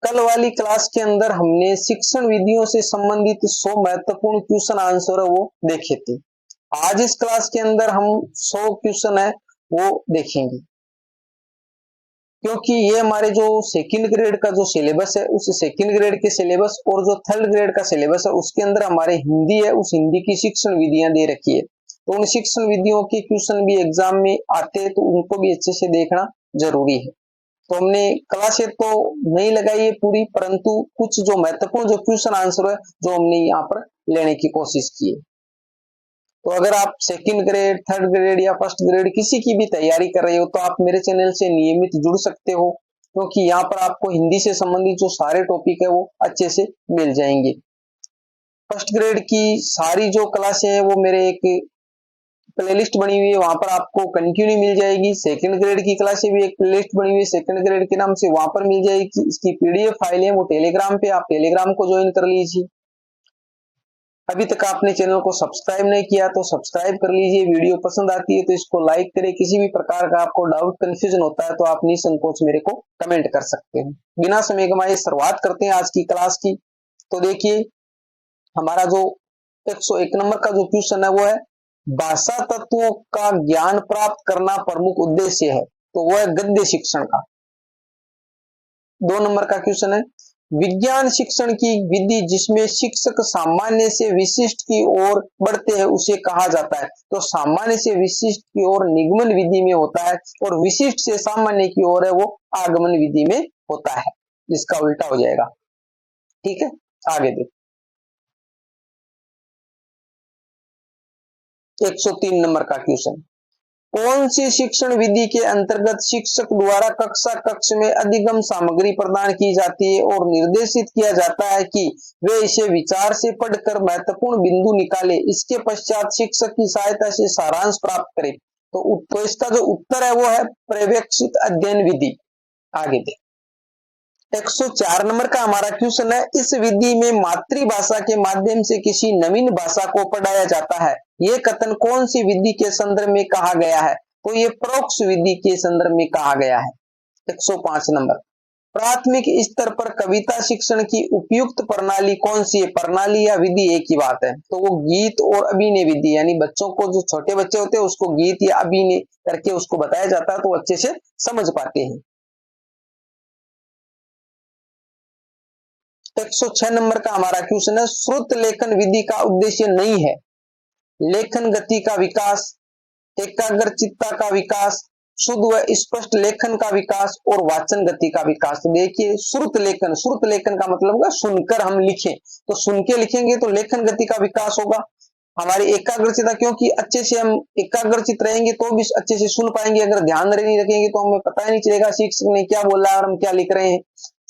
कल वाली क्लास के अंदर हमने शिक्षण विधियों से संबंधित 100 महत्वपूर्ण क्वेश्चन आंसर है वो देखे थे। आज इस क्लास के अंदर हम 100 क्वेश्चन है वो देखेंगे, क्योंकि ये हमारे जो सेकंड ग्रेड का जो सिलेबस है उस सेकंड ग्रेड के सिलेबस और जो थर्ड ग्रेड का सिलेबस है उसके अंदर हमारे हिंदी है, उस हिंदी की शिक्षण विधियां दे रखी है। तो उन शिक्षण विधियों के क्वेश्चन भी एग्जाम में आते हैं, तो उनको भी अच्छे से देखना जरूरी है। तो हमने क्लासें तो नहीं लगाई है पूरी, परंतु कुछ जो महत्वपूर्ण जो क्वेश्चन आंसर है जो हमने यहाँ पर लेने की कोशिश की है। तो अगर आप सेकंड ग्रेड, थर्ड ग्रेड या फर्स्ट ग्रेड किसी की भी तैयारी कर रहे हो तो आप मेरे चैनल से नियमित जुड़ सकते हो, क्योंकि यहाँ पर आपको हिंदी से संबंधित जो सारे टॉपिक है वो अच्छे से मिल जाएंगे। फर्स्ट ग्रेड की सारी जो क्लासें हैं वो मेरे एक प्लेलिस्ट बनी हुई है, वहां पर आपको कंटिन्यू मिल जाएगी। सेकंड ग्रेड की क्लासें भी एक प्लेलिस्ट बनी हुई है सेकंड ग्रेड के नाम से, वहां पर मिल जाएगी। इसकी पीडीएफ फाइल है वो टेलीग्राम पे, आप टेलीग्राम को ज्वाइन कर लीजिए। अभी तक आपने चैनल को सब्सक्राइब नहीं किया तो सब्सक्राइब कर लीजिए। वीडियो पसंद आती है तो इसको लाइक करें। किसी भी प्रकार का आपको डाउट कंफ्यूजन होता है तो आप निसंकोच मेरे को कमेंट कर सकते हैं। बिना समय गवाए शुरुआत करते हैं आज की क्लास की। तो देखिए, हमारा जो 101 नंबर का जो क्वेश्चन है वो है, भाषा तत्वों का ज्ञान प्राप्त करना प्रमुख उद्देश्य है। तो वह है गद्य शिक्षण का। 2 नंबर का क्वेश्चन है, विज्ञान शिक्षण की विधि जिसमें शिक्षक सामान्य से विशिष्ट की ओर बढ़ते हैं उसे कहा जाता है। तो सामान्य से विशिष्ट की ओर निगमन विधि में होता है और विशिष्ट से सामान्य की ओर है वो आगमन विधि में होता है, जिसका उल्टा हो जाएगा। ठीक है, आगे देखो। 103 नंबर का क्वेश्चन, कौन सी शिक्षण विधि के अंतर्गत शिक्षक द्वारा कक्षा कक्ष में अधिगम सामग्री प्रदान की जाती है और निर्देशित किया जाता है कि वे इसे विचार से पढ़कर महत्वपूर्ण बिंदु निकाले, इसके पश्चात शिक्षक की सहायता से सारांश प्राप्त करे। तो इसका जो उत्तर है वो है पर्यवेक्षित अध्ययन विधि। आगे देख, 104 नंबर का हमारा क्वेश्चन है, इस विधि में मातृभाषा के माध्यम से किसी नवीन भाषा को पढ़ाया जाता है। ये कथन कौन सी विधि के संदर्भ में कहा गया है? तो ये परोक्ष विधि के संदर्भ में कहा गया है। 105 नंबर, प्राथमिक स्तर पर कविता शिक्षण की उपयुक्त प्रणाली कौन सी है? प्रणाली या विधि एक ही बात है। तो वो गीत और अभिनय विधि, यानी बच्चों को, जो छोटे बच्चे होते हैं उसको गीत या अभिनय करके उसको बताया जाता है तो वो अच्छे से समझ पाते हैं। 106 नंबर का हमारा क्वेश्चन है, श्रुत लेखन विधि का उद्देश्य नहीं है लेखन गति का विकास, एकाग्रचित्ता का विकास, शुद्ध व स्पष्ट लेखन का विकास और वाचन गति का विकास। तो देखिए, श्रुत लेखन का मतलब होगा सुनकर हम लिखें, तो सुन के लिखेंगे तो लेखन गति का विकास होगा। हमारी एकाग्रचित्ता, क्योंकि अच्छे से हम एकाग्रचित रहेंगे तो भी अच्छे से सुन पाएंगे। अगर ध्यान नहीं रखेंगे तो हमें पता ही नहीं चलेगा शिक्षक ने क्या बोला और हम क्या लिख रहे हैं।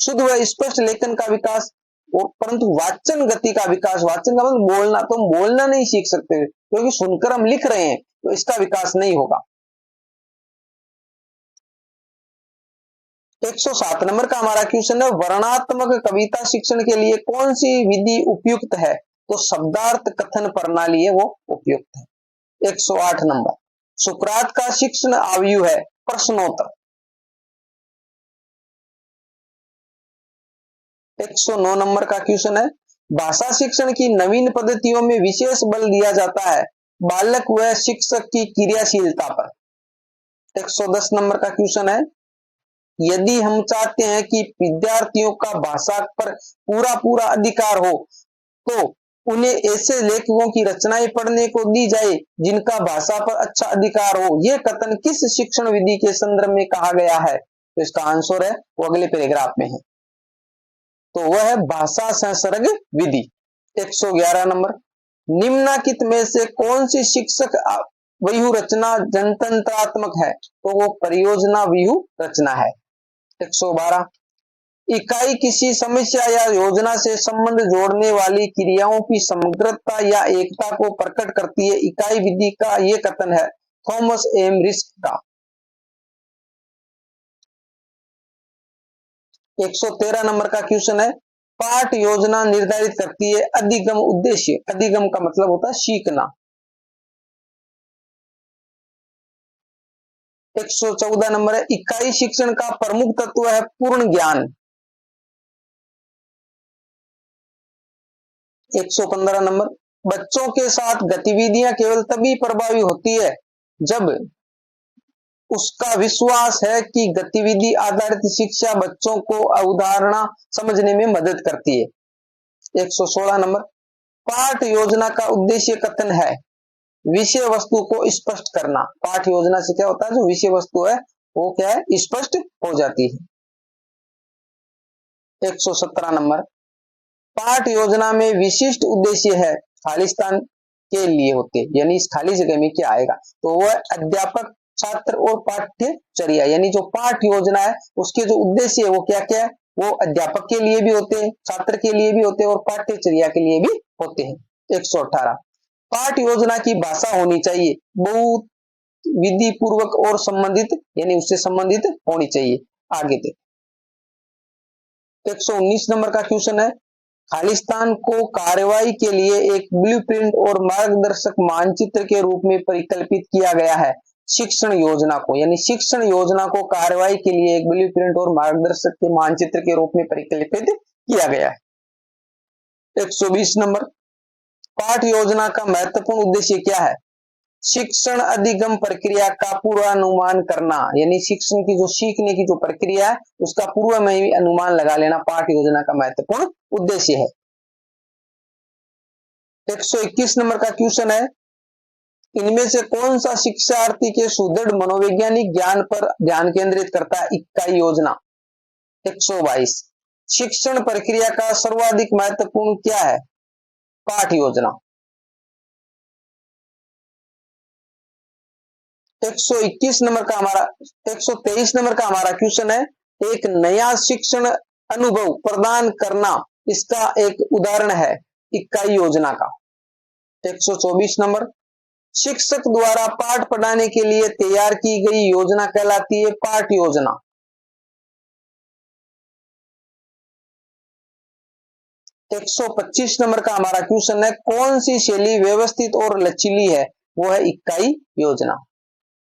शुद्ध व स्पष्ट लेखन का विकास, और परंतु वाचन गति का विकास, वाचन का मतलब बोलना, तो हम बोलना नहीं सीख सकते क्योंकि सुनकर हम लिख रहे हैं, तो इसका विकास नहीं होगा। 107 नंबर का हमारा क्वेश्चन है, वर्णात्मक कविता शिक्षण के लिए कौन सी विधि उपयुक्त है? तो शब्दार्थ कथन प्रणाली है वो उपयुक्त है। 108 नंबर, सुकरात का शिक्षण आयु है प्रश्नोत्तर। 109 नंबर का क्वेश्चन है, भाषा शिक्षण की नवीन पद्धतियों में विशेष बल दिया जाता है बालक व शिक्षक की क्रियाशीलता पर। 110 नंबर का क्वेश्चन है, यदि हम चाहते हैं कि विद्यार्थियों का भाषा पर पूरा पूरा अधिकार हो तो उन्हें ऐसे लेखकों की रचनाएं पढ़ने को दी जाए जिनका भाषा पर अच्छा अधिकार हो। यह कथन किस शिक्षण विधि के संदर्भ में कहा गया है? तो इसका आंसर है वो अगले पैराग्राफ में है, तो वह है भाषा संसर्ग विधि। 111 नंबर, निम्नलिखित में से कौन सी शिक्षक व्यूह रचना जनतंत्रात्मक है? तो वो परियोजना व्यूह रचना है। 112, इकाई किसी समस्या या योजना से संबंध जोड़ने वाली क्रियाओं की समग्रता या एकता को प्रकट करती है। इकाई विधि का यह कथन है थॉमस एम रिस्क का। 113 नंबर का क्वेश्चन है, पाठ योजना निर्धारित करती है अधिगम उद्देश्य। अधिगम का मतलब होता है सीखना। 114 नंबर है, इकाई शिक्षण का प्रमुख तत्व है पूर्ण ज्ञान। 115 नंबर, बच्चों के साथ गतिविधियां केवल तभी प्रभावी होती है जब उसका विश्वास है कि गतिविधि आधारित शिक्षा बच्चों को अवधारणा समझने में मदद करती है। 116 नंबर, पाठ योजना का उद्देश्य कथन है विषय वस्तु को स्पष्ट करना। पाठ योजना से क्या होता है, जो विषय वस्तु है वो क्या है, स्पष्ट हो जाती है। 117 नंबर, पाठ योजना में विशिष्ट उद्देश्य है खालिस्तान के लिए होते, यानी इस खाली जगह में क्या आएगा, तो वह अध्यापक, छात्र और पाठ्यचर्या, यानी जो पाठ योजना है उसके जो उद्देश्य है वो क्या क्या है, वो अध्यापक के लिए भी होते हैं, छात्र के लिए भी होते हैं और पाठ्यचर्या के लिए भी होते हैं। 118, पाठ योजना की भाषा होनी चाहिए बहुत विधि पूर्वक और संबंधित, यानी उससे संबंधित होनी चाहिए। आगे तक 119 नंबर का क्वेश्चन है, खालिस्तान को कार्रवाई के लिए एक ब्लूप्रिंट और मार्गदर्शक मानचित्र के रूप में परिकल्पित किया गया है। शिक्षण योजना को, यानी शिक्षण योजना को कार्रवाई के लिए एक ब्लूप्रिंट और मार्गदर्शक के मानचित्र के रूप में परिकल्पित किया गया है। 120 नंबर, पाठ योजना का महत्वपूर्ण उद्देश्य क्या है, शिक्षण अधिगम प्रक्रिया का पूर्वानुमान करना, यानी शिक्षण की जो सीखने की जो प्रक्रिया है उसका पूर्व में ही अनुमान लगा लेना पाठ योजना का महत्वपूर्ण उद्देश्य है। 121 नंबर का क्वेश्चन है, इनमें से कौन सा शिक्षार्थी के सुदृढ़ मनोवैज्ञानिक ज्ञान पर ध्यान केंद्रित करता है, इकाई योजना। 122, शिक्षण प्रक्रिया का सर्वाधिक महत्वपूर्ण क्या है, पाठ योजना। 121 नंबर का हमारा 123 नंबर का हमारा क्वेश्चन है, एक नया शिक्षण अनुभव प्रदान करना, इसका एक उदाहरण है इकाई योजना का। 124 नंबर, शिक्षक द्वारा पाठ पढ़ाने के लिए तैयार की गई योजना कहलाती है पाठ योजना। 125 नंबर का हमारा क्वेश्चन है, कौन सी शैली व्यवस्थित और लचीली है, वो है इकाई योजना।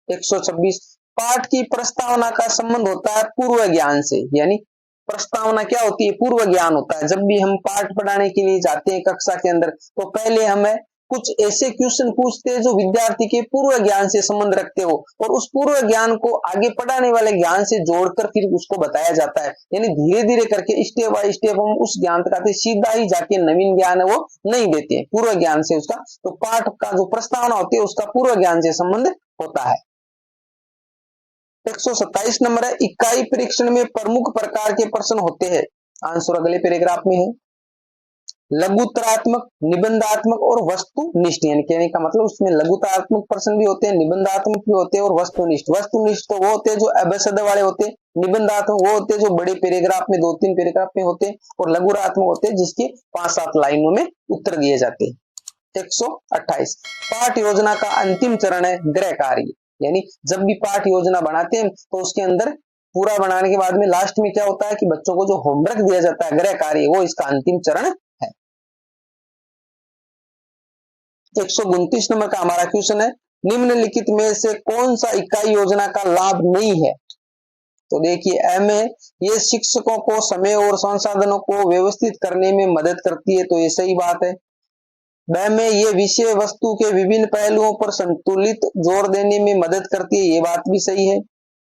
126, पाठ की प्रस्तावना का संबंध होता है पूर्व ज्ञान से, यानी प्रस्तावना क्या होती है, पूर्व ज्ञान होता है। जब भी हम पाठ पढ़ाने के लिए जाते हैं कक्षा के अंदर, तो पहले हमें कुछ ऐसे क्वेश्चन पूछते हैं जो विद्यार्थी के पूर्व ज्ञान से संबंध रखते हो, और उस पूर्व ज्ञान को आगे पढ़ाने वाले ज्ञान से जोड़कर फिर उसको बताया जाता है, यानी धीरे धीरे करके स्टेप बाय स्टेप हम उस ज्ञान तक आते, सीधा ही जाके नवीन ज्ञान है वो नहीं देते हैं, पूर्व ज्ञान से उसका, तो पाठ का जो प्रस्तावना होती है उसका पूर्व ज्ञान से संबंध होता है। 127 नंबर है, इकाई परीक्षण में प्रमुख प्रकार के प्रश्न होते हैं, आंसर अगले पैराग्राफ में है। लघुत्तरात्मक, निबंधात्मक और वस्तुनिष्ठ, यानी कहने का मतलब उसमें लघुत्तरात्मक प्रश्न भी होते हैं, निबंधात्मक भी होते हैं और वस्तुनिष्ठ। वस्तुनिष्ठ तो वो होते हैं जो अभ्यसद वाले होते हैं, निबंधात्मक वो होते हैं जो बड़े पैराग्राफ में 2-3 पैराग्राफ में होते हैं, और लघुत्तरात्मक होते हैं जिसके 5-7 लाइनों में उत्तर दिए जाते हैं। 128, पाठ योजना का अंतिम चरण है गृह कार्य, यानी जब भी पाठ योजना बनाते हैं तो उसके अंदर पूरा बनाने के बाद में लास्ट में क्या होता है कि बच्चों को जो होमवर्क दिया जाता है गृह कार्य, वो इसका अंतिम चरण है। 129 नंबर का हमारा क्वेश्चन है, निम्नलिखित में से कौन सा इकाई योजना का लाभ नहीं है, तो देखिए ए में ये शिक्षकों को समय और संसाधनों को व्यवस्थित करने में मदद करती है, तो ये सही बात है। ब में ये विषय वस्तु के विभिन्न पहलुओं पर संतुलित जोर देने में मदद करती है, ये बात भी सही है।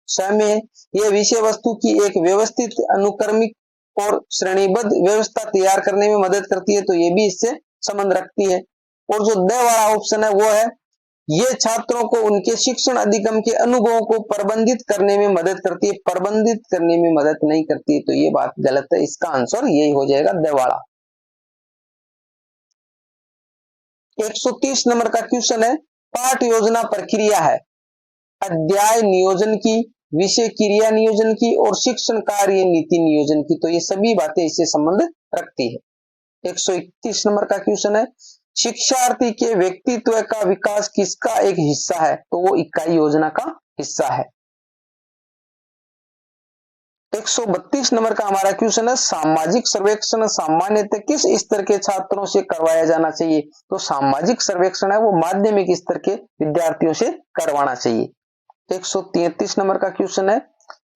स में ये विषय वस्तु की एक व्यवस्थित, अनुक्रमिक और श्रेणीबद्ध व्यवस्था तैयार करने में मदद करती है, तो ये भी इससे संबंध रखती है। और जो द वाला ऑप्शन है वो है, ये छात्रों को उनके शिक्षण अधिगम के अनुभवों को प्रबंधित करने में मदद करती है, प्रबंधित करने में मदद नहीं करती है, तो ये बात गलत है, इसका आंसर यही हो जाएगा द वाला। 130 नंबर का क्वेश्चन है, पाठ योजना प्रक्रिया है अध्याय नियोजन की, विषय क्रिया नियोजन की और शिक्षण कार्य नीति नियोजन की, तो ये सभी बातें इससे संबंध रखती है। 131 नंबर का क्वेश्चन है, शिक्षार्थी के व्यक्तित्व का विकास किसका एक हिस्सा है, तो वो इकाई योजना का हिस्सा है। 132 नंबर का हमारा क्वेश्चन है, सामाजिक सर्वेक्षण सामान्यतः किस स्तर के छात्रों से करवाया जाना चाहिए, तो सामाजिक सर्वेक्षण है वो माध्यमिक स्तर के विद्यार्थियों से करवाना चाहिए। 133 नंबर का क्वेश्चन है,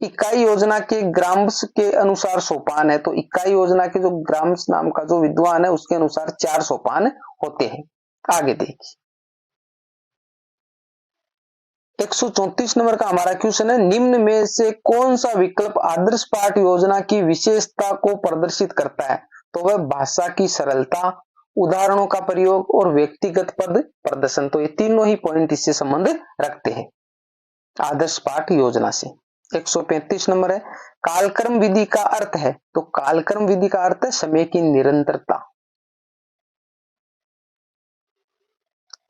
इकाई योजना के ग्राम्स के अनुसार सोपान है, तो इकाई योजना के जो ग्राम्स नाम का जो विद्वान है उसके अनुसार 4 सोपान होते हैं। आगे देखिए 134 नंबर का हमारा क्वेश्चन है, निम्न में से कौन सा विकल्प आदर्श पाठ योजना की विशेषता को प्रदर्शित करता है? तो वह भाषा की सरलता, उदाहरणों का प्रयोग और व्यक्तिगत पद प्रदर्शन। तो ये तीनों ही पॉइंट इससे संबंध रखते हैं आदर्श पाठ योजना से। 135 नंबर है, कालक्रम विधि का अर्थ है? तो कालक्रम विधि का अर्थ है समय की निरंतरता।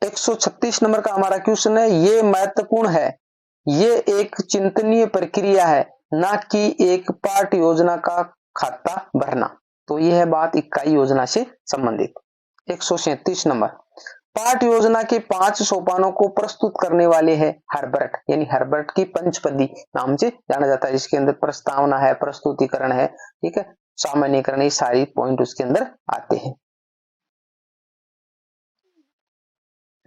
136 नंबर का हमारा क्वेश्चन है, ये महत्वपूर्ण है, ये एक चिंतनीय प्रक्रिया है, ना कि एक पाठ योजना का खाता भरना। तो यह है बात इकाई योजना से संबंधित। 137 नंबर, पाठ योजना के 5 सोपानों को प्रस्तुत करने वाले हैं हर्बर्ट, यानी हर्बर्ट की पंचपदी नाम से जाना जाता है, जिसके अंदर प्रस्तावना है, प्रस्तुतिकरण है, ठीक है, सामान्यकरण, ये सारी पॉइंट उसके अंदर आते हैं।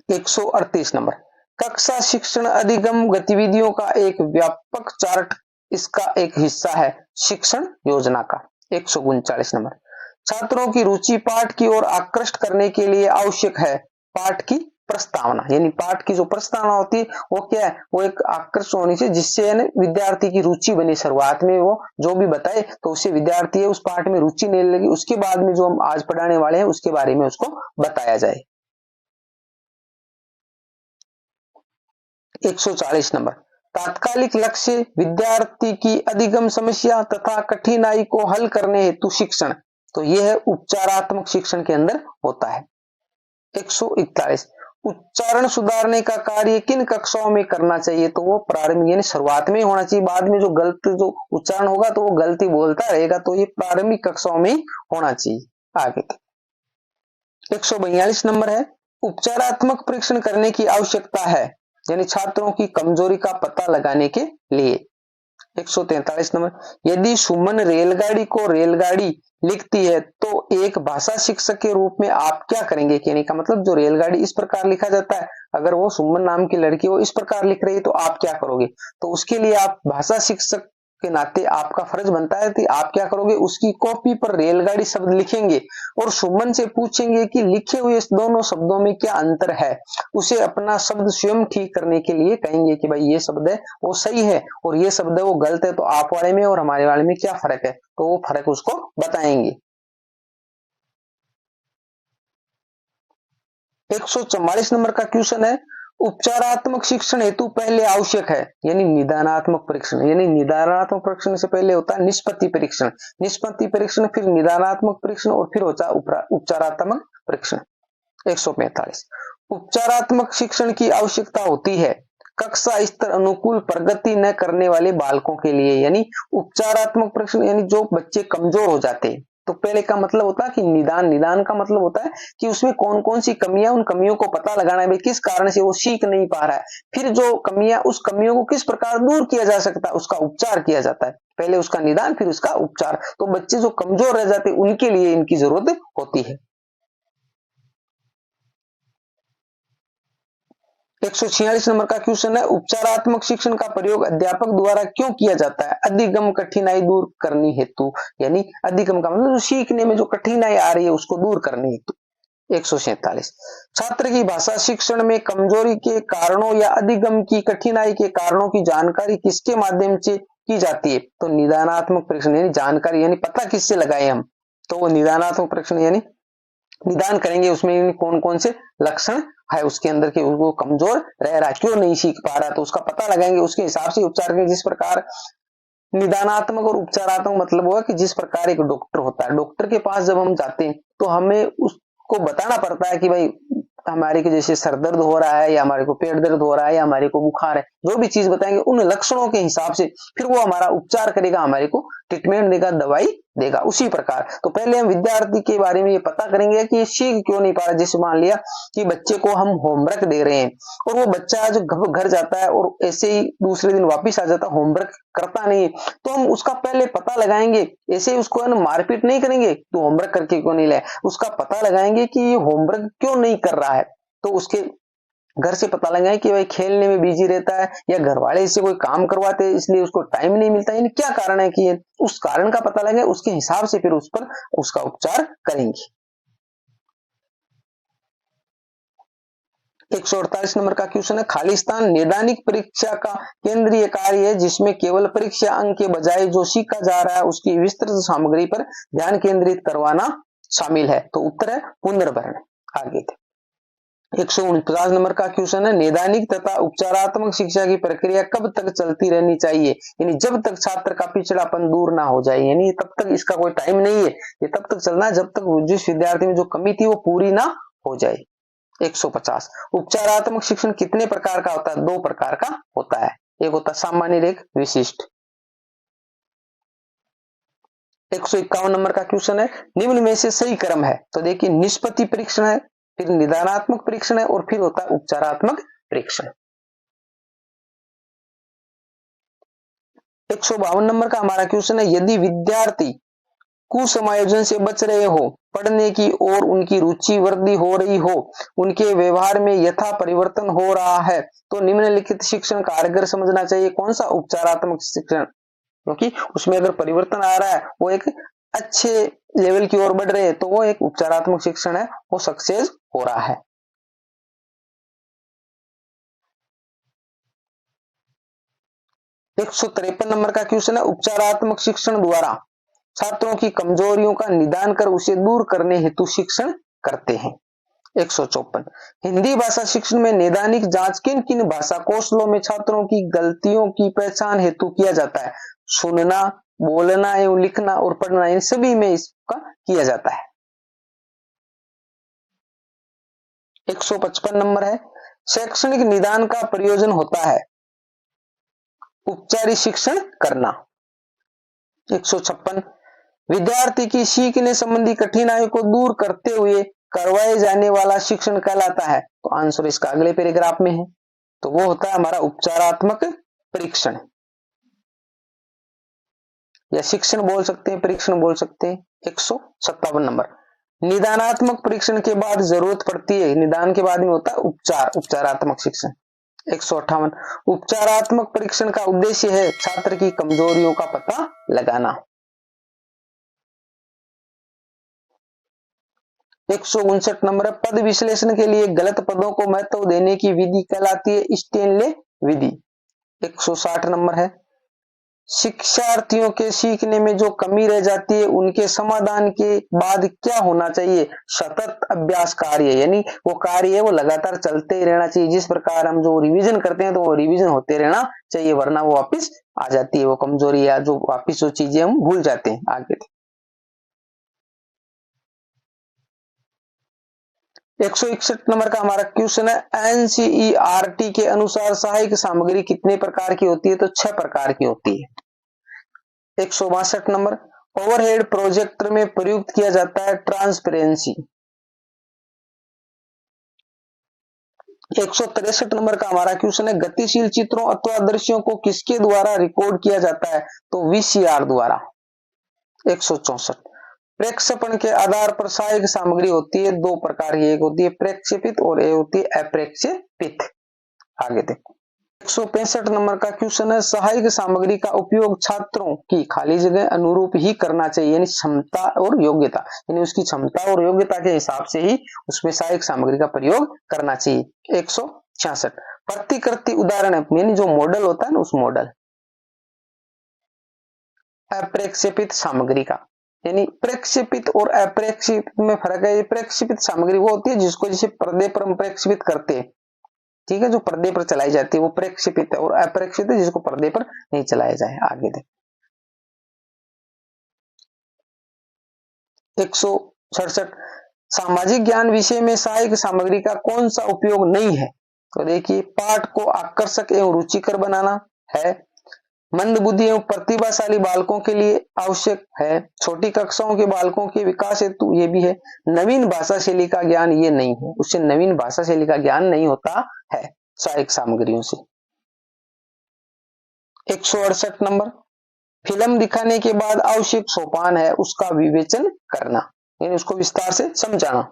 138 नंबर, कक्षा शिक्षण अधिगम गतिविधियों का एक व्यापक चार्ट इसका एक हिस्सा है शिक्षण योजना का। 139 नंबर, छात्रों की रुचि पाठ की ओर आकृष्ट करने के लिए आवश्यक है पाठ की प्रस्तावना, यानी पाठ की जो प्रस्तावना होती है वो क्या है, वो एक आकर्षण होनी चाहिए, जिससे विद्यार्थी की रुचि बने। शुरुआत में वो जो भी बताए तो उससे विद्यार्थी है उस पाठ में रुचि नहीं लगी, उसके बाद में जो हम आज पढ़ाने वाले हैं उसके बारे में उसको बताया जाए। 140 नंबर, तात्कालिक लक्ष्य विद्यार्थी की अधिगम समस्या तथा कठिनाई को हल करने हेतु शिक्षण। तो यह है उपचारात्मक शिक्षण के अंदर होता है। 141, उच्चारण सुधारने का कार्य किन कक्षाओं में करना चाहिए? तो वो प्रारंभिक यानी शुरुआत में होना चाहिए, बाद में जो गलत जो उच्चारण होगा तो वो गलती बोलता रहेगा, तो ये प्रारंभिक कक्षाओं में होना चाहिए। आगे 142 नंबर है, उपचारात्मक परीक्षण करने की आवश्यकता है, यानी छात्रों की कमजोरी का पता लगाने के लिए। 143 नंबर, यदि सुमन रेलगाड़ी को रेलगाड़ी लिखती है तो एक भाषा शिक्षक के रूप में आप क्या करेंगे? कहने का मतलब जो रेलगाड़ी इस प्रकार लिखा जाता है, अगर वो सुमन नाम की लड़की वो इस प्रकार लिख रही है तो आप क्या करोगे? तो उसके लिए आप भाषा शिक्षक के नाते आपका फर्ज बनता है कि आप क्या करोगे, उसकी कॉपी पर रेलगाड़ी शब्द लिखेंगे और सुमन से पूछेंगे कि लिखे हुए इस दोनों शब्दों में क्या अंतर है। उसे अपना शब्द स्वयं ठीक करने के लिए कहेंगे कि भाई ये शब्द है वो सही है और ये शब्द है वो गलत है, तो आप वाले में और हमारे वाले में क्या फर्क है, तो वो फर्क उसको बताएंगे। 144 नंबर का क्वेश्चन है, उपचारात्मक शिक्षण हेतु पहले आवश्यक है, यानी निदानात्मक परीक्षण, यानी निदानात्मक परीक्षण से पहले होता है निष्पत्ति परीक्षण, निष्पत्ति परीक्षण फिर निदानात्मक परीक्षण और फिर होता है उपचारात्मक परीक्षण। 145, उपचारात्मक शिक्षण की आवश्यकता होती है कक्षा स्तर अनुकूल प्रगति न करने वाले बालकों के लिए, यानी उपचारात्मक परीक्षण यानी जो बच्चे कमजोर हो जाते हैं। तो पहले का मतलब होता है कि निदान का मतलब होता है कि उसमें कौन कौन सी कमियां, उन कमियों को पता लगाना है, किस कारण से वो सीख नहीं पा रहा है, फिर जो कमियां उस कमियों को किस प्रकार दूर किया जा सकता है, उसका उपचार किया जाता है। पहले उसका निदान फिर उसका उपचार। तो बच्चे जो कमजोर रह जाते उनके लिए इनकी जरूरत होती है। 146 नंबर का क्वेश्चन है, उपचारात्मक शिक्षण का प्रयोग अध्यापक द्वारा क्यों किया जाता है? अधिगम कठिनाई दूर करने हेतु, यानी अधिगम का मतलब सीखने में जो कठिनाई आ रही है उसको दूर करने हेतु। 147, छात्र की भाषा शिक्षण में कमजोरी के कारणों या अधिगम की कठिनाई के कारणों की जानकारी किसके माध्यम से की जाती है? तो निदानात्मक परीक्षण, यानी जानकारी यानी पता किससे लगाए हम, तो वो निदानात्मक परीक्षण यानी निदान करेंगे उसमें कौन कौन से लक्षण है उसके अंदर के, वो कमजोर रह रहा है, क्यों नहीं सीख पा रहा, तो उसका पता लगाएंगे, उसके हिसाब से उपचार करेंगे। जिस प्रकार निदानात्मक और उपचारात्मक मतलब हुआ कि जिस प्रकार एक डॉक्टर होता है, डॉक्टर के पास जब हम जाते हैं तो हमें उसको बताना पड़ता है कि भाई हमारे को जैसे सर दर्द हो रहा है या हमारे को पेट दर्द हो रहा है या हमारे को बुखार है, जो भी चीज बताएंगे उन लक्षणों के हिसाब से फिर वो हमारा उपचार करेगा, हमारे को ट्रीटमेंट देगा, दवाई देगा। उसी प्रकार तो पहले हम विद्यार्थी के बारे में ये पता करेंगे कि ये सीख क्यों नहीं पा रहा। जैसे मान लिया कि बच्चे को हम होमवर्क दे रहे हैं और वो बच्चा जो घर जाता है और ऐसे ही दूसरे दिन वापिस आ जाता है, होमवर्क करता नहीं है, तो हम उसका पहले पता लगाएंगे। ऐसे ही उसको मारपीट नहीं करेंगे, तो होमवर्क करके क्यों नहीं लाया, उसका पता लगाएंगे कि ये होमवर्क क्यों नहीं कर रहा है, तो उसके घर से पता लगा कि भाई खेलने में बिजी रहता है या घर वाले इससे कोई काम करवाते हैं इसलिए उसको टाइम नहीं मिलता, यानी क्या कारण है कि उस कारण का पता लगे, उसके हिसाब से फिर उस पर उसका उपचार करेंगे। 148 नंबर का क्वेश्चन है, खालिस्तान नैदानिक परीक्षा का केंद्रीय कार्य है जिसमें केवल परीक्षा अंक के बजाय जो सीखा जा रहा है उसकी विस्तृत सामग्री पर ध्यान केंद्रित करवाना शामिल है। तो उत्तर है पुनर्भरण। आगे थे 149 नंबर का क्वेश्चन है, नैदानिक तथा उपचारात्मक शिक्षा की प्रक्रिया कब तक चलती रहनी चाहिए, यानी जब तक छात्र का पिछड़ापन दूर ना हो जाए, यानी तब तक इसका कोई टाइम नहीं है, ये तब तक चलना है जब तक जिस विद्यार्थी में जो कमी थी वो पूरी ना हो जाए। 150 उपचारात्मक शिक्षण कितने प्रकार का होता है, 2 प्रकार का होता है, एक होता है सामान्य, एक विशिष्ट। 151 नंबर का क्वेश्चन है, निम्न में से सही क्रम है, तो देखिए निष्पत्ति परीक्षण है, फिर निदानात्मक परीक्षण है और फिर होता है उपचारात्मक परीक्षण। 152 नंबर का हमारा क्वेश्चन है, यदि विद्यार्थी कुसमायोजन से बच रहे हो, पढ़ने की और उनकी रुचि वृद्धि हो रही हो, उनके व्यवहार में यथा परिवर्तन हो रहा है, तो निम्नलिखित शिक्षण कारगर समझना चाहिए। कौन सा? उपचारात्मक शिक्षण, क्योंकि उसमें अगर परिवर्तन आ रहा है, वो एक अच्छे लेवल की ओर बढ़ रहे हैं, तो वो एक उपचारात्मक शिक्षण है, वो सक्सेस हो रहा है। 153 नंबर का क्वेश्चन है, उपचारात्मक शिक्षण द्वारा छात्रों की कमजोरियों का निदान कर उसे दूर करने हेतु शिक्षण करते हैं। 154 हिंदी भाषा शिक्षण में नैदानिक जांच किन किन भाषा कौशलों में छात्रों की गलतियों की पहचान हेतु किया जाता है? सुनना, बोलना एवं लिखना और पढ़ना, इन सभी में इसका किया जाता है। 155 नंबर है, शैक्षणिक निदान का प्रयोजन होता है उपचारी शिक्षण करना। 156 विद्यार्थी की सीखने संबंधी कठिनाइयों को दूर करते हुए करवाए जाने वाला शिक्षण कहलाता है। तो आंसर इसका अगले पैराग्राफ में है, तो वो होता है हमारा उपचारात्मक परीक्षण, या शिक्षण बोल सकते हैं, परीक्षण बोल सकते हैं। 157 नंबर, निदानात्मक परीक्षण के बाद जरूरत पड़ती है, निदान के बाद में होता है उपचार, उपचारात्मक शिक्षण। 158 उपचारात्मक परीक्षण का उद्देश्य है छात्र की कमजोरियों का पता लगाना। 159 नंबर है, पद विश्लेषण के लिए गलत पदों को महत्व देने की विधि कहलाती है स्टेनले विधि। 160 नंबर है, शिक्षार्थियों के सीखने में जो कमी रह जाती है उनके समाधान के बाद क्या होना चाहिए? सतत अभ्यास कार्य, यानी वो कार्य है वो लगातार चलते ही रहना चाहिए। जिस प्रकार हम जो रिवीजन करते हैं तो वो रिवीजन होते रहना चाहिए, वरना वो वापस आ जाती है वो कमजोरी, या जो वापस जो चीजें हम भूल जाते हैं। आगे 161 नंबर का हमारा क्वेश्चन है, एनसीईआरटी के अनुसार सहायक सामग्री कितने प्रकार की होती है? तो 6 प्रकार की होती है। 162 नंबर, ओवरहेड प्रोजेक्टर में प्रयुक्त किया जाता है ट्रांसपेरेंसी। 163 नंबर का हमारा क्वेश्चन है, गतिशील चित्रों अथवा दृश्यों को किसके द्वारा रिकॉर्ड किया जाता है? तो वीसीआर द्वारा। 164 प्रेक्षेपण के आधार पर सहायक सामग्री होती है 2 प्रकार की, एक होती है प्रेक्षेपित और एक होती है अप्रेक्षेपित। आगे देखो 165 नंबर का क्वेश्चन है, सहायक सामग्री का उपयोग छात्रों की खाली जगह अनुरूप ही करना चाहिए, यानी क्षमता और योग्यता, यानी उसकी क्षमता और योग्यता के हिसाब से ही उसमें सहायक सामग्री का प्रयोग करना चाहिए। 166 प्रतिकृति उदाहरण है, यानी जो मॉडल होता है ना, उस मॉडल। अप्रेक्षेपित सामग्री का, यानी प्रेक्षेपित और अप्रेक्षेपित में फर्क है। प्रेक्षेपित सामग्री वो होती है जिसको जैसे पर्दे पर हम प्रेक्षेपित करते हैं, ठीक है, जो पर्दे पर चलाई जाती है वो प्रेक्षेपित है, और अप्रेक्षित है जिसको पर्दे पर नहीं चलाया जाए। आगे देख 167 सामाजिक ज्ञान विषय में सहायक सामग्री का कौन सा उपयोग नहीं है? तो देखिए, पाठ को आकर्षक एवं रुचिकर बनाना है, मंदबुद्धि एवं प्रतिभाशाली बालकों के लिए आवश्यक है, छोटी कक्षाओं के बालकों के विकास हेतु ये भी है, नवीन भाषा शैली का ज्ञान ये नहीं है, उससे नवीन भाषा शैली का ज्ञान नहीं होता है सहायक सामग्रियों से। 168 नंबर, फिल्म दिखाने के बाद आवश्यक सोपान है उसका विवेचन करना, यानी उसको विस्तार से समझाना।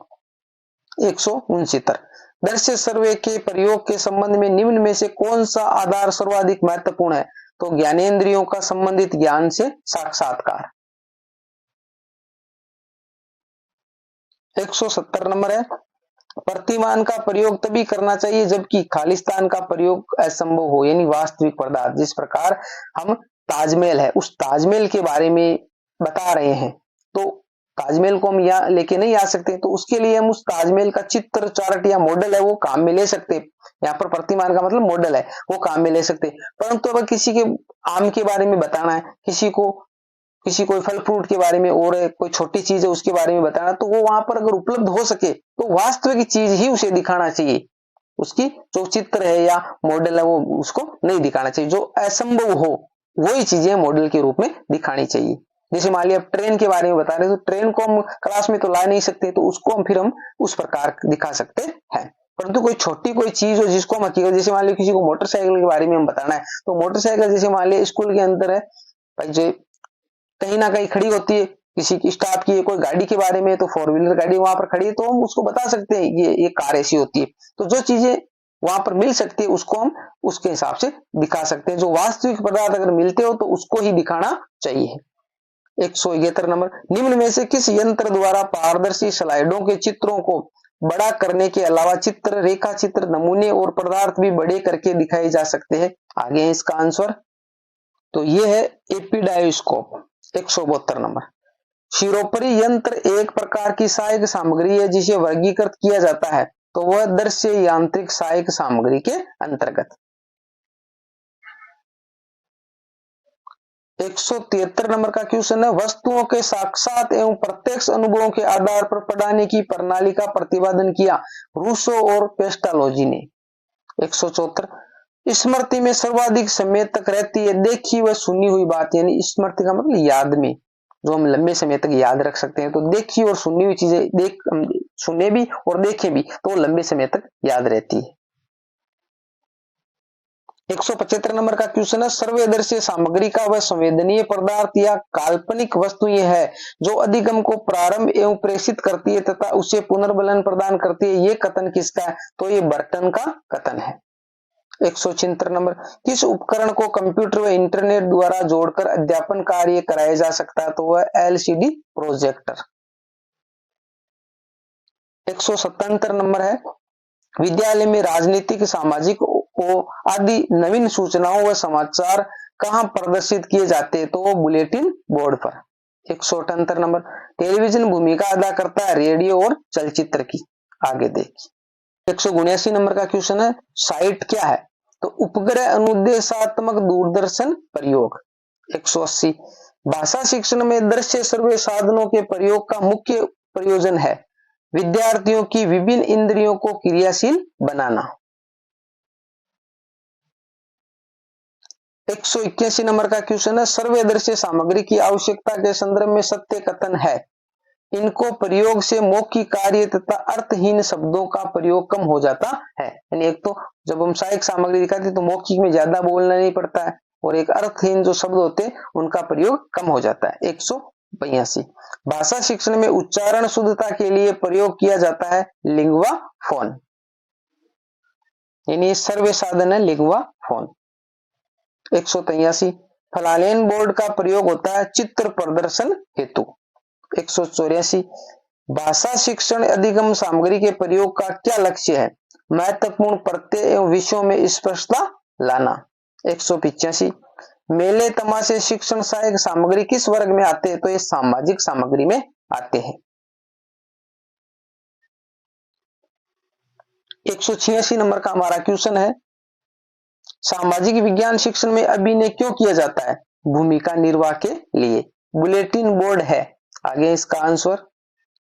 169 दृश्य सर्वे के प्रयोग के संबंध में निम्न में से कौन सा आधार सर्वाधिक महत्वपूर्ण है? तो ज्ञानेंद्रियों का संबंधित ज्ञान से साक्षात्कार। 170 नंबर है, प्रतिमान का प्रयोग तभी करना चाहिए जबकि खालिस्तान का प्रयोग असंभव हो, यानी वास्तविक पदार्थ। जिस प्रकार हम ताजमहल है, उस ताजमहल के बारे में बता रहे हैं, तो ताजमहल को हम यहाँ लेके नहीं आ सकते, तो उसके लिए हम उस ताजमहल का चित्र चार्ट या मॉडल है वो काम में ले सकते। यहाँ पर प्रतिमान का मतलब मॉडल है, वो काम में ले सकते। परंतु अगर किसी के आम के बारे में बताना है, किसी कोई फल फ्रूट के बारे में और कोई छोटी चीज है उसके बारे में बताना, तो वो वहां पर अगर उपलब्ध हो सके तो वास्तविक चीज ही उसे दिखाना चाहिए। उसकी जो चित्र है या मॉडल है वो उसको नहीं दिखाना चाहिए। जो असंभव हो वही चीजें मॉडल के रूप में दिखानी चाहिए। जैसे मान लिया ट्रेन के बारे में बता रहे, तो ट्रेन को हम क्लास में तो ला नहीं सकते, तो उसको हम उस प्रकार दिखा सकते हैं। परंतु कोई छोटी कोई चीज हो जिसको हम हकीकत, जैसे मान लिया किसी को मोटरसाइकिल के बारे में हम बताना है, तो मोटरसाइकिल जैसे मान लिया स्कूल के अंदर है भाई, जो कहीं ना कहीं खड़ी होती है, किसी की स्टाफ की कोई गाड़ी के बारे में, तो 4 व्हीलर गाड़ी वहां पर खड़ी है, तो हम उसको बता सकते हैं ये कार ऐसी होती है। तो जो चीजें वहां पर मिल सकती है उसको हम उसके हिसाब से दिखा सकते हैं। जो वास्तविक पदार्थ अगर मिलते हो तो उसको ही दिखाना चाहिए। 171 नंबर, निम्न में से किस यंत्र द्वारा पारदर्शी स्लाइडों के चित्रों को बड़ा करने के अलावा चित्र, रेखा चित्र, नमूने और पदार्थ भी बड़े करके दिखाए जा सकते हैं? आगे है इसका आंसर, तो ये है एपिडायोस्कोप। 172 नंबर, शिरोपरि यंत्र एक प्रकार की सहायक सामग्री है जिसे वर्गीकृत किया जाता है, तो वह दृश्य यांत्रिक सहायक सामग्री के अंतर्गत। 173 नंबर का क्वेश्चन है, वस्तुओं के साक्षात एवं प्रत्यक्ष अनुभवों के आधार पर पढ़ाने की प्रणाली का प्रतिपादन किया रूसो और पेस्टालोजी ने। 174, स्मृति में सर्वाधिक समय तक रहती है देखी व सुनी हुई बात, यानी स्मृति का मतलब याद में, जो हम लंबे समय तक याद रख सकते हैं। तो देखी और सुनी हुई चीजें सुने भी और देखे भी तो लंबे समय तक याद रहती है। 175 नंबर का क्वेश्चन है, सर्वदर्शी सामग्री का वह संवेदनीय पदार्थ या काल्पनिक वस्तु यह है जो अधिगम को प्रारंभ एवं प्रेषित करती है तथा उसे पुनर्बलन प्रदान करती है, ये कथन किसका है? तो ये बर्टन का कथन है। 176 नंबर, किस उपकरण को कंप्यूटर व इंटरनेट द्वारा जोड़कर अध्यापन कार्य कराया जा सकता है? तो वह एलसीडी प्रोजेक्टर। 177 नंबर है, विद्यालय में राजनीतिक, सामाजिक आदि नवीन सूचनाओं व समाचार कहां प्रदर्शित किए जाते हैं? तो बुलेटिन बोर्ड पर। 178 नंबर, टेलीविजन भूमिका अदा करता है रेडियो और चलचित्र की। आगे देखिए 179 नंबर का क्वेश्चन है, साइट क्या है? तो उपग्रह अनुदेशात्मक दूरदर्शन प्रयोग। 180, भाषा शिक्षण में दृश्य सर्वे साधनों के प्रयोग का मुख्य प्रयोजन है विद्यार्थियों की विभिन्न इंद्रियों को क्रियाशील बनाना। 181 नंबर का क्वेश्चन है, सर्वे दृश्य सामग्री की आवश्यकता के संदर्भ में सत्य कथन है, इनको प्रयोग से मौखिक कार्य तथा अर्थहीन शब्दों का प्रयोग कम हो जाता है। यानी एक तो जब हम सहायक सामग्री दिखाते हैं तो मौखिक में ज्यादा बोलना नहीं पड़ता है, और एक अर्थहीन जो शब्द होते हैं उनका प्रयोग कम हो जाता है। 182, भाषा शिक्षण में उच्चारण शुद्धता के लिए प्रयोग किया जाता है लिंगुआ फोन, यानी सर्वे साधन है लिंगुआ फोन। 183, फलालेन बोर्ड का प्रयोग होता है चित्र प्रदर्शन हेतु। 184, भाषा शिक्षण अधिगम सामग्री के प्रयोग का क्या लक्ष्य है? महत्वपूर्ण प्रत्यय एवं विषयों में स्पष्टता लाना। 185, मेले तमाशे शिक्षण सहायक सामग्री किस वर्ग में आते हैं? तो ये सामाजिक सामग्री में आते हैं। 186 नंबर का हमारा क्वेश्चन है, सामाजिक विज्ञान शिक्षण में अभिनय क्यों किया जाता है? भूमिका निर्वाह के लिए। बुलेटिन बोर्ड है आगे इसका आंसर,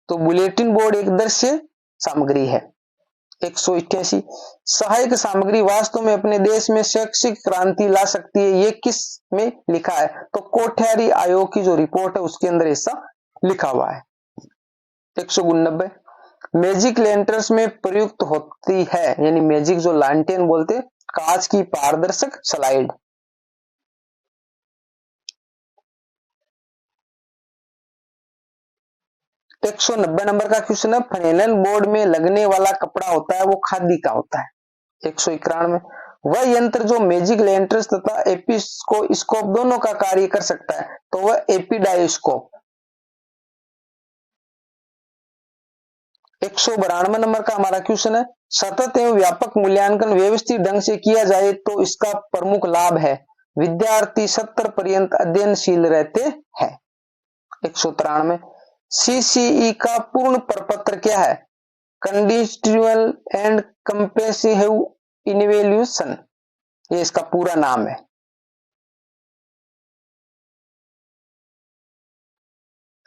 तो बुलेटिन बोर्ड एक दृश्य सामग्री है। 188, सहायक सामग्री वास्तव में अपने देश में शैक्षिक क्रांति ला सकती है, ये किस में लिखा है? तो कोठियारी आयोग की जो रिपोर्ट है उसके अंदर ऐसा लिखा हुआ है। 189, मैजिक लैंटर्स में प्रयुक्त होती है, यानी मैजिक जो लालटेन बोलते कांच की पारदर्शक स्लाइड। 190 नंबर का क्वेश्चन है, फनेलन बोर्ड में लगने वाला कपड़ा होता है वो खादी का होता है। 191, वह यंत्र जो मैजिक लैंटर्स तथा एपिस्कोप दोनों का कार्य कर सकता है तो वह एपिडायोस्कोप। 192 नंबर का हमारा क्वेश्चन है, सतत एवं व्यापक मूल्यांकन व्यवस्थित ढंग से किया जाए तो इसका प्रमुख लाभ है, विद्यार्थी 70 पर्यंत अध्ययनशील रहते हैं। 193, सीसीई का पूर्ण प्रपत्र क्या है, कंडीशनल एंड कंप्रेसिव इवैल्यूएशन, ये इसका पूरा नाम है।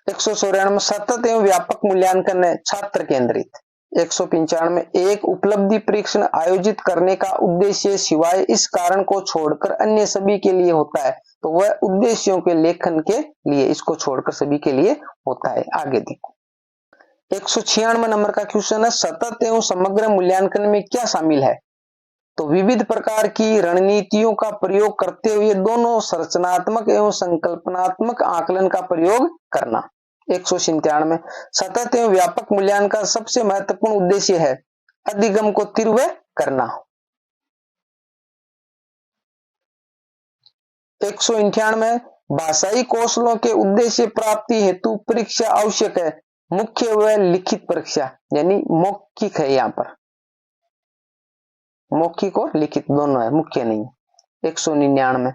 194, सतत एवं व्यापक मूल्यांकन है छात्र केंद्रित। 195, एक उपलब्धि परीक्षण आयोजित करने का उद्देश्य सिवाय इस कारण को छोड़कर अन्य सभी के लिए होता है तो वह उद्देश्यों के लेखन के लिए, इसको छोड़कर सभी के लिए होता है। आगे देखो 196 नंबर का क्वेश्चन है, सतत एवं समग्र मूल्यांकन में क्या शामिल है, तो विविध प्रकार की रणनीतियों का प्रयोग करते हुए दोनों संरचनात्मक एवं संकल्पनात्मक आकलन का प्रयोग करना। 197, सतत एवं व्यापक मूल्यांकन का सबसे महत्वपूर्ण उद्देश्य है अधिगम को तीव्र करना। 198, भाषाई कौशलों के उद्देश्य प्राप्ति हेतु परीक्षा आवश्यक है, मुख्य व लिखित परीक्षा, यानी मौखिक है, यहाँ पर मौखिक और लिखित दोनों है, मुख्य नहीं। 199,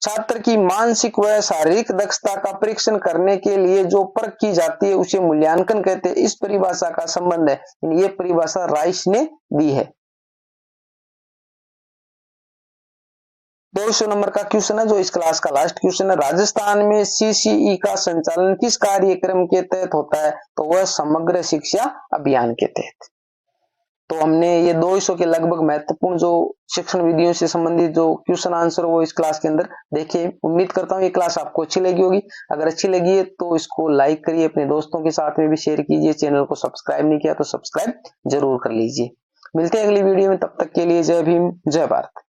छात्र की मानसिक व शारीरिक दक्षता का परीक्षण करने के लिए जो परख की जाती है उसे मूल्यांकन कहते हैं, इस परिभाषा का संबंध है, ये परिभाषा राइस ने दी है। 200 नंबर का क्वेश्चन है जो इस क्लास का लास्ट क्वेश्चन है, राजस्थान में सीसीई का संचालन किस कार्यक्रम के तहत होता है, तो वह समग्र शिक्षा अभियान के तहत। तो हमने ये 200 के लगभग महत्वपूर्ण जो शिक्षण विधियों से संबंधित जो क्वेश्चन आंसर वो इस क्लास के अंदर देखे। उम्मीद करता हूँ ये क्लास आपको अच्छी लगी होगी। अगर अच्छी लगी है तो इसको लाइक करिए, अपने दोस्तों के साथ में भी शेयर कीजिए, चैनल को सब्सक्राइब नहीं किया तो सब्सक्राइब जरूर कर लीजिए। मिलते हैं अगली वीडियो में, तब तक के लिए जय भीम जय भारत।